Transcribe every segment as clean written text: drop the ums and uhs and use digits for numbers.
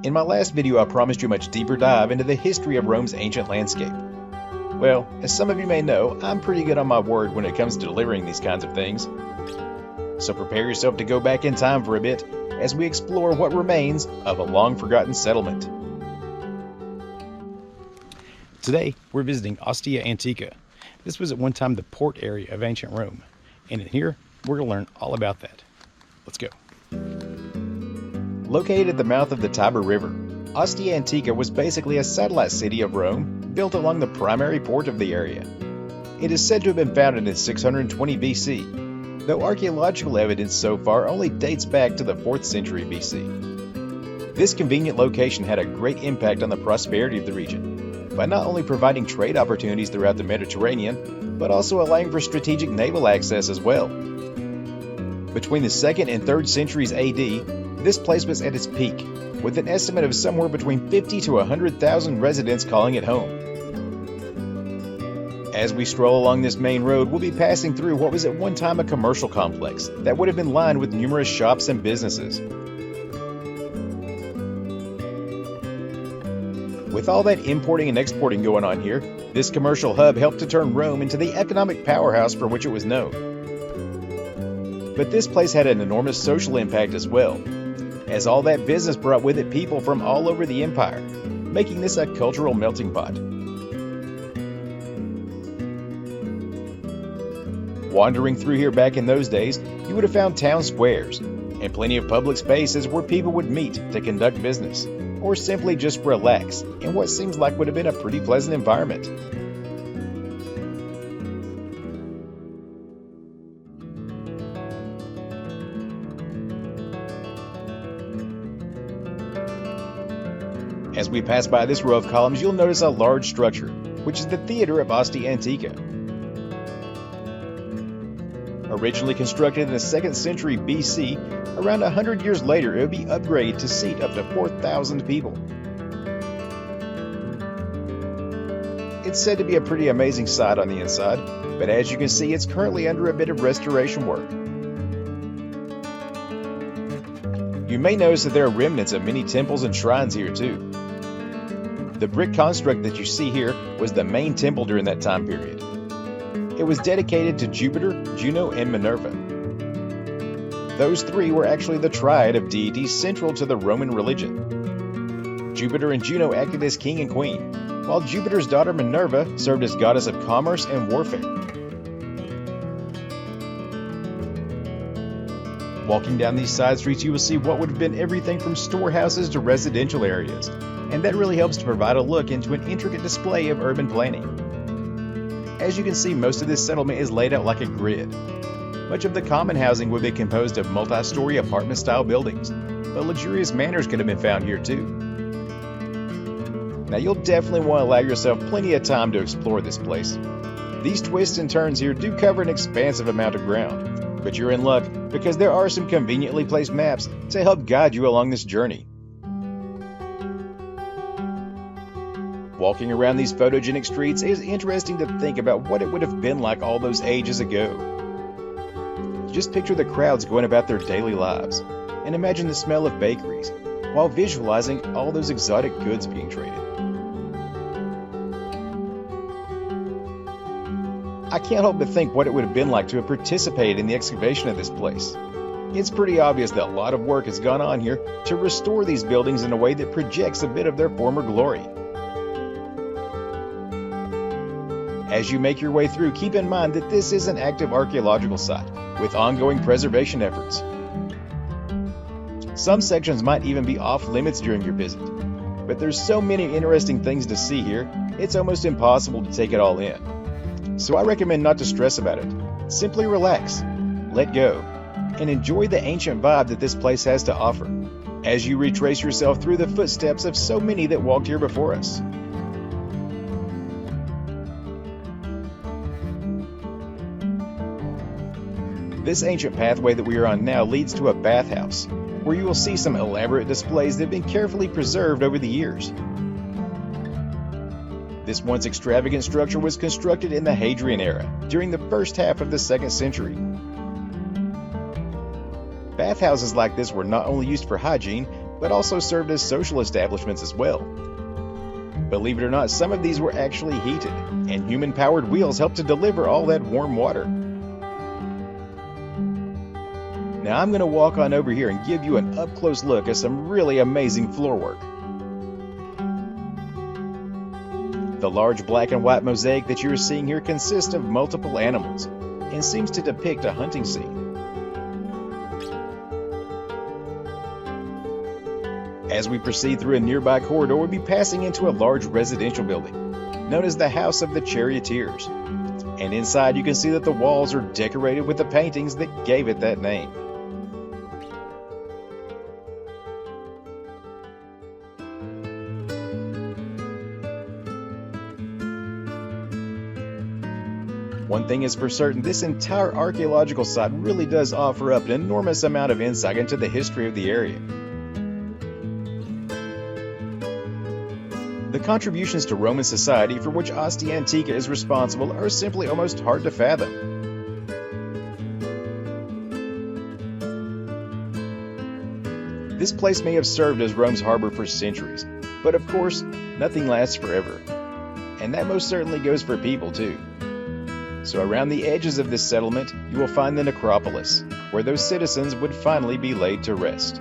In my last video, I promised you a much deeper dive into the history of Rome's ancient landscape. Well, as some of you may know, I'm pretty good on my word when it comes to delivering these kinds of things. So prepare yourself to go back in time for a bit as we explore what remains of a long-forgotten settlement. Today, we're visiting Ostia Antica. This was at one time the port area of ancient Rome, and in here, we're going to learn all about that. Let's go. Located at the mouth of the Tiber River, Ostia Antica was basically a satellite city of Rome, built along the primary port of the area. It is said to have been founded in 620 BC, though archaeological evidence so far only dates back to the 4th century BC. This convenient location had a great impact on the prosperity of the region, by not only providing trade opportunities throughout the Mediterranean, but also allowing for strategic naval access as well. Between the 2nd and 3rd centuries AD, this place was at its peak, with an estimate of somewhere between 50 to 100,000 residents calling it home. As we stroll along this main road, we'll be passing through what was at one time a commercial complex that would have been lined with numerous shops and businesses. With all that importing and exporting going on here, this commercial hub helped to turn Rome into the economic powerhouse for which it was known. But this place had an enormous social impact as well, as all that business brought with it people from all over the empire, making this a cultural melting pot. Wandering through here back in those days, you would have found town squares, and plenty of public spaces where people would meet to conduct business, or simply just relax in what seems like would have been a pretty pleasant environment. As we pass by this row of columns, you'll notice a large structure, which is the Theater of Ostia Antica. Originally constructed in the 2nd century BC, around 100 years later it would be upgraded to seat up to 4,000 people. It's said to be a pretty amazing sight on the inside, but as you can see, it's currently under a bit of restoration work. You may notice that there are remnants of many temples and shrines here too. The brick construct that you see here was the main temple during that time period. It was dedicated to Jupiter, Juno, and Minerva. Those three were actually the triad of deities central to the Roman religion. Jupiter and Juno acted as king and queen, while Jupiter's daughter Minerva served as goddess of commerce and warfare. Walking down these side streets, you will see what would have been everything from storehouses to residential areas, and that really helps to provide a look into an intricate display of urban planning. As you can see, most of this settlement is laid out like a grid. Much of the common housing would be composed of multi-story apartment-style buildings, but luxurious manors could have been found here too. Now you'll definitely want to allow yourself plenty of time to explore this place. These twists and turns here do cover an expansive amount of ground, but you're in luck because there are some conveniently placed maps to help guide you along this journey. Walking around these photogenic streets is interesting to think about what it would have been like all those ages ago. Just picture the crowds going about their daily lives, and imagine the smell of bakeries, while visualizing all those exotic goods being traded. I can't help but think what it would have been like to have participated in the excavation of this place. It's pretty obvious that a lot of work has gone on here to restore these buildings in a way that projects a bit of their former glory. As you make your way through, keep in mind that this is an active archaeological site with ongoing preservation efforts. Some sections might even be off limits during your visit, but there's so many interesting things to see here, it's almost impossible to take it all in. So I recommend not to stress about it. Simply relax, let go, and enjoy the ancient vibe that this place has to offer, as you retrace yourself through the footsteps of so many that walked here before us. This ancient pathway that we are on now leads to a bathhouse, where you will see some elaborate displays that have been carefully preserved over the years. This once extravagant structure was constructed in the Hadrian era, during the first half of the 2nd century. Bathhouses like this were not only used for hygiene, but also served as social establishments as well. Believe it or not, some of these were actually heated, and human-powered wheels helped to deliver all that warm water. Now I'm going to walk on over here and give you an up-close look at some really amazing floorwork. The large black and white mosaic that you are seeing here consists of multiple animals and seems to depict a hunting scene. As we proceed through a nearby corridor, we'll be passing into a large residential building known as the House of the Charioteers. And inside you can see that the walls are decorated with the paintings that gave it that name. One thing is for certain, this entire archaeological site really does offer up an enormous amount of insight into the history of the area. The contributions to Roman society for which Ostia Antica is responsible are simply almost hard to fathom. This place may have served as Rome's harbor for centuries, but of course, nothing lasts forever. And that most certainly goes for people too. So around the edges of this settlement, you will find the necropolis, where those citizens would finally be laid to rest.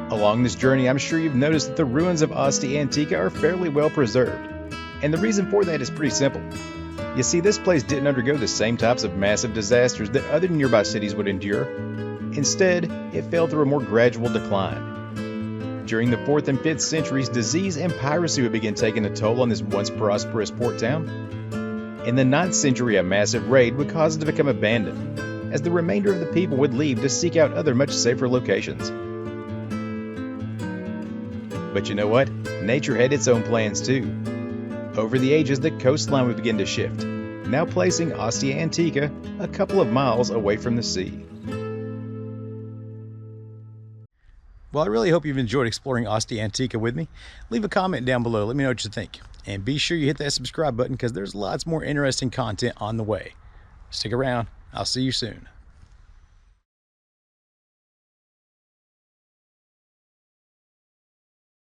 Along this journey, I'm sure you've noticed that the ruins of Ostia Antica are fairly well preserved. And the reason for that is pretty simple. You see, this place didn't undergo the same types of massive disasters that other nearby cities would endure. Instead, it fell through a more gradual decline. During the 4th and 5th centuries, disease and piracy would begin taking a toll on this once prosperous port town. In the 9th century, a massive raid would cause it to become abandoned, as the remainder of the people would leave to seek out other much safer locations. But you know what? Nature had its own plans too. Over the ages, the coastline would begin to shift, now placing Ostia Antica a couple of miles away from the sea. Well, I really hope you've enjoyed exploring Ostia Antica with me. Leave a comment down below, let me know what you think. And be sure you hit that subscribe button because there's lots more interesting content on the way. Stick around, I'll see you soon.